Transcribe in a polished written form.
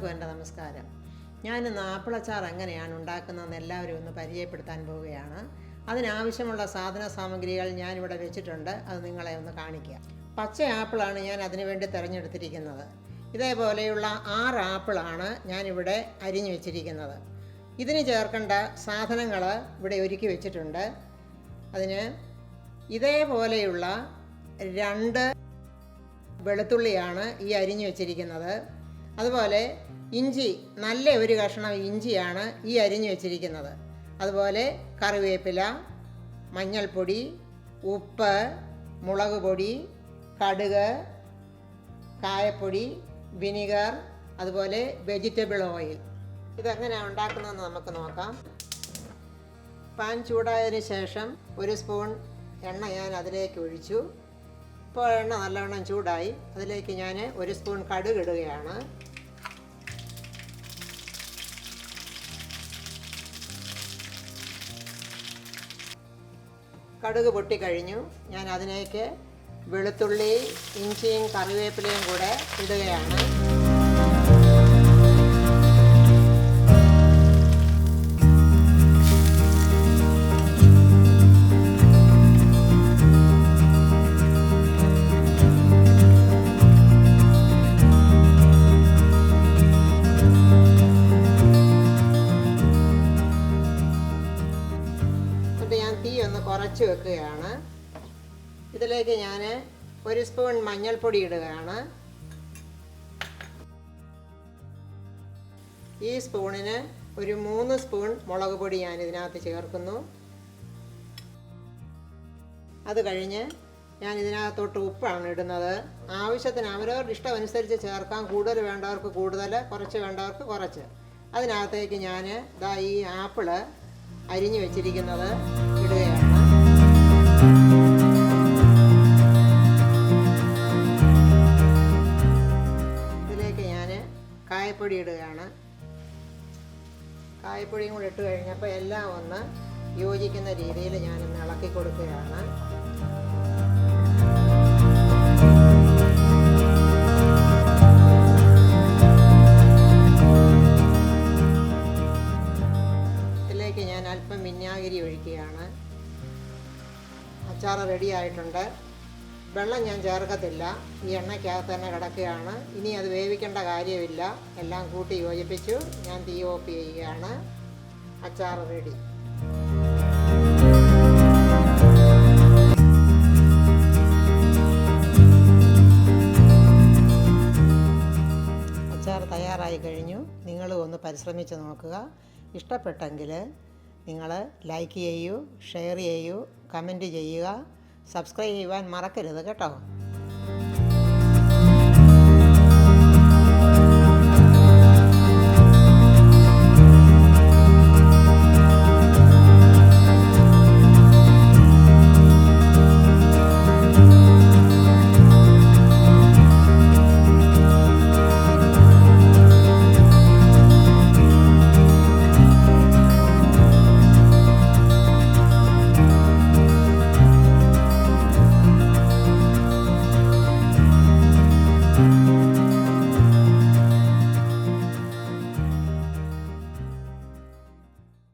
എല്ലാവർക്കും എൻ്റെ നമസ്കാരം. ഞാനിന്ന് ആപ്പിൾ അച്ചാർ എങ്ങനെയാണ് ഉണ്ടാക്കുന്നതെന്ന് എല്ലാവരും ഒന്ന് പരിചയപ്പെടുത്താൻ പോവുകയാണ്. അതിനാവശ്യമുള്ള സാധന സാമഗ്രികൾ ഞാനിവിടെ വെച്ചിട്ടുണ്ട്. അത് നിങ്ങളെ ഒന്ന് കാണിക്കുക. പച്ച ആപ്പിളാണ് ഞാൻ അതിനു വേണ്ടി തിരഞ്ഞെടുത്തിരിക്കുന്നത്. ഇതേപോലെയുള്ള 6 ആപ്പിളാണ് ഞാനിവിടെ അരിഞ്ഞു വെച്ചിരിക്കുന്നത്. ഇതിന് ചേർക്കേണ്ട സാധനങ്ങൾ ഇവിടെ ഒരുക്കി വെച്ചിട്ടുണ്ട്. അതിന് ഇതേപോലെയുള്ള 2 വെളുത്തുള്ളിയാണ് ഈ അരിഞ്ഞു വെച്ചിരിക്കുന്നത്. അതുപോലെ ഇഞ്ചി, നല്ല ഒരു കഷ്ണം ഇഞ്ചിയാണ് ഈ അരിഞ്ഞു വെച്ചിരിക്കുന്നത്. അതുപോലെ കറിവേപ്പില, മഞ്ഞൾപ്പൊടി, ഉപ്പ്, മുളക് പൊടി, കടുക്, കായപ്പൊടി, വിനിഗർ, അതുപോലെ വെജിറ്റബിൾ ഓയിൽ. ഇതെങ്ങനെയാണ് ഉണ്ടാക്കുന്നതെന്ന് നമുക്ക് നോക്കാം. പാൻ ചൂടായതിന് ശേഷം 1 സ്പൂൺ എണ്ണ ഞാൻ അതിലേക്ക് ഒഴിച്ചു. ഇപ്പോൾ എണ്ണ നല്ലവണ്ണം ചൂടായി. അതിലേക്ക് ഞാൻ 1 സ്പൂൺ കടുക് ഇടുകയാണ്. കടുക് പൊട്ടിക്കഴിഞ്ഞു. ഞാൻ അതിലേക്ക് വെളുത്തുള്ളി, ഇഞ്ചിയും കറിവേപ്പിലയും കൂടെ ഇടുകയാണ്. തീ ഒന്ന് കുറച്ച് വെക്കുകയാണ്. ഇതിലേക്ക് ഞാൻ 1 സ്പൂൺ മഞ്ഞൾപ്പൊടി ഇടുകയാണ്. ഈ സ്പൂണിന് ഒരു 3 സ്പൂൺ മുളക് പൊടി ഞാൻ ഇതിനകത്ത് ചേർക്കുന്നു. അത് കഴിഞ്ഞ് ഞാൻ ഇതിനകത്തോട്ട് ഉപ്പാണ് ഇടുന്നത്. ആവശ്യത്തിന് അവരവരുടെ ഇഷ്ടം അനുസരിച്ച് ചേർക്കാം. കൂടുതൽ വേണ്ടവർക്ക് കൂടുതൽ, കുറച്ച് വേണ്ടവർക്ക് കുറച്ച്. അതിനകത്തേക്ക് ഞാൻ ഈ ആപ്പിള് അരിഞ്ഞു വെച്ചിരിക്കുന്നത് ഇടുകയാണ്. ഇതിലേക്ക് ഞാൻ കായപ്പൊടി ഇടുകയാണ്. കായപ്പൊടിയും കൂടി ഇട്ട് കഴിഞ്ഞപ്പോൾ എല്ലാം ഒന്ന് യോജിക്കുന്ന രീതിയിൽ ഞാനൊന്ന് ഇളക്കി കൊടുക്കുകയാണ്. ഞാൻ അല്പം വിനാഗിരി ഒഴിക്കുകയാണ്. അച്ചാർ റെഡി ആയിട്ടുണ്ട്. വെള്ളം ഞാൻ ചേർക്കത്തില്ല. ഈ എണ്ണയ്ക്കകത്ത് തന്നെ കിടക്കുകയാണ്. ഇനി അത് വേവിക്കേണ്ട കാര്യമില്ല. എല്ലാം കൂട്ടി യോജിപ്പിച്ചു. ഞാൻ തീ ഓഫ് ചെയ്യുകയാണ്. അച്ചാർ റെഡി. അച്ചാർ തയ്യാറായി കഴിഞ്ഞു. നിങ്ങളും ഒന്ന് പരിശ്രമിച്ച് നോക്കുക. ഇഷ്ടപ്പെട്ടെങ്കിൽ നിങ്ങൾ ലൈക്ക് ചെയ്യൂ, ഷെയർ ചെയ്യൂ, കമൻറ്റ് ചെയ്യുക. സബ്സ്ക്രൈബ് ചെയ്യുവാൻ മറക്കരുത് കേട്ടോ.